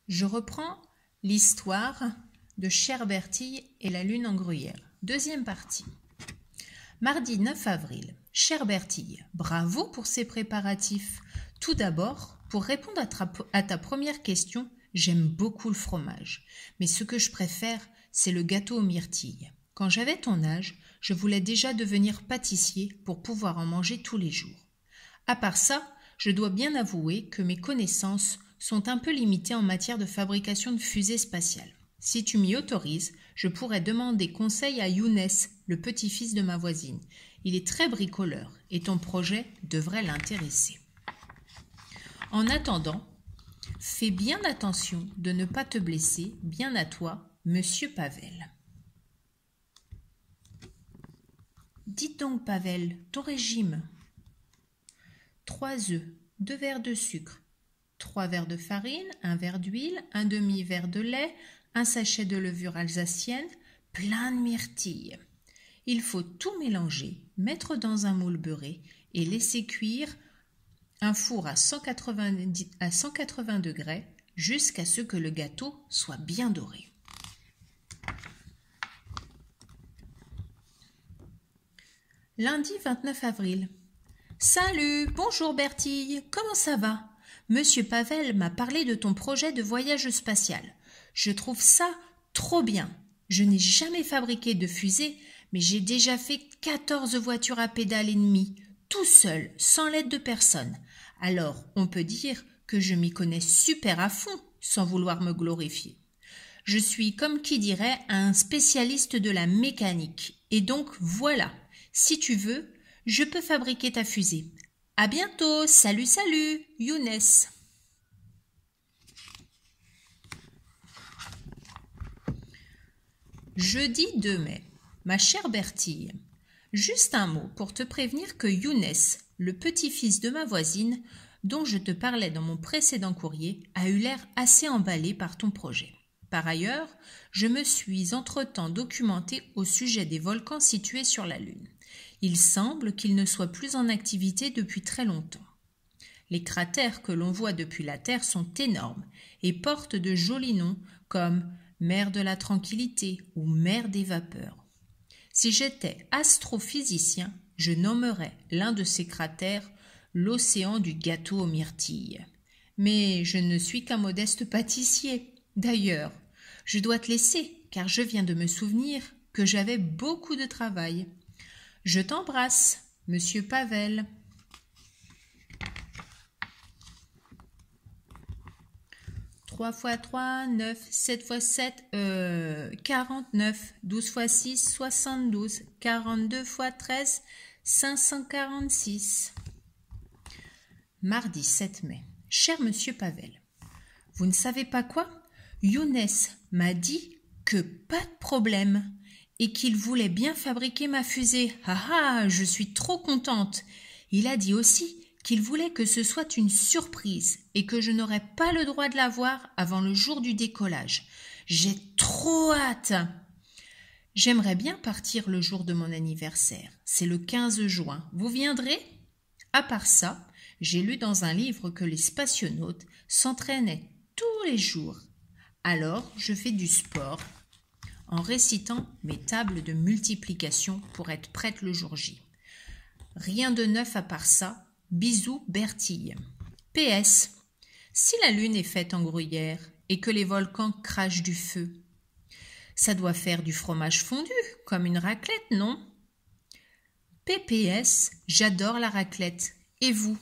Je reprends l'histoire de Chère Bertille et la lune en gruyère. Deuxième partie. Mardi 9 avril. Chère Bertille, bravo pour ces préparatifs. Tout d'abord, pour répondre à ta première question, j'aime beaucoup le fromage. Mais ce que je préfère, c'est le gâteau aux myrtilles. Quand j'avais ton âge, je voulais déjà devenir pâtissier pour pouvoir en manger tous les jours. À part ça, je dois bien avouer que mes connaissances sont un peu limitées en matière de fabrication de fusées spatiales. Si tu m'y autorises, je pourrais demander conseil à Younes, le petit-fils de ma voisine. Il est très bricoleur et ton projet devrait l'intéresser. En attendant, fais bien attention de ne pas te blesser, bien à toi, monsieur Pavel. Dites donc, Pavel, ton régime. 3 œufs, 2 verres de sucre, 3 verres de farine, 1 verre d'huile, un demi-verre de lait, un sachet de levure alsacienne, plein de myrtilles. Il faut tout mélanger, mettre dans un moule beurré et laisser cuire un four à 180 degrés jusqu'à ce que le gâteau soit bien doré. Lundi 29 avril. Salut, bonjour Bertille, comment ça va? Monsieur Pavel m'a parlé de ton projet de voyage spatial. Je trouve ça trop bien. Je n'ai jamais fabriqué de fusée, mais j'ai déjà fait 14 voitures à pédales et demie, tout seul, sans l'aide de personne. Alors, on peut dire que je m'y connais super à fond, sans vouloir me glorifier. Je suis, comme qui dirait, un spécialiste de la mécanique. Et donc, voilà, si tu veux, je peux fabriquer ta fusée. À bientôt, salut, salut, Younes. Jeudi 2 mai. Ma chère Bertille, juste un mot pour te prévenir que Younes, le petit-fils de ma voisine, dont je te parlais dans mon précédent courrier, a eu l'air assez emballé par ton projet. Par ailleurs, je me suis entre-temps documentée au sujet des volcans situés sur la Lune. Il semble qu'ils ne soient plus en activité depuis très longtemps. Les cratères que l'on voit depuis la Terre sont énormes et portent de jolis noms comme mer de la tranquillité ou mer des vapeurs. Si j'étais astrophysicien, je nommerais l'un de ces cratères l'océan du gâteau aux myrtilles. Mais je ne suis qu'un modeste pâtissier. D'ailleurs, je dois te laisser car je viens de me souvenir que j'avais beaucoup de travail. Je t'embrasse, monsieur Pavel. Trois fois 3, 9, 7 fois 7, 49, 12 fois 6, 72, 42 fois 13, 546. Mardi 7 mai. Cher monsieur Pavel, vous ne savez pas quoi? Younes m'a dit que pas de problème et qu'il voulait bien fabriquer ma fusée. Ah ah, je suis trop contente. Il a dit aussi qu'il voulait que ce soit une surprise et que je n'aurais pas le droit de la voir avant le jour du décollage. J'ai trop hâte. J'aimerais bien partir le jour de mon anniversaire. C'est le 15 juin. Vous viendrez? À part ça, j'ai lu dans un livre que les spationautes s'entraînaient tous les jours. Alors, je fais du sport en récitant mes tables de multiplication pour être prête le jour J. Rien de neuf à part ça. Bisous Bertille. PS. Si la lune est faite en gruyère et que les volcans crachent du feu, ça doit faire du fromage fondu, comme une raclette, non? PPS. J'adore la raclette. Et vous?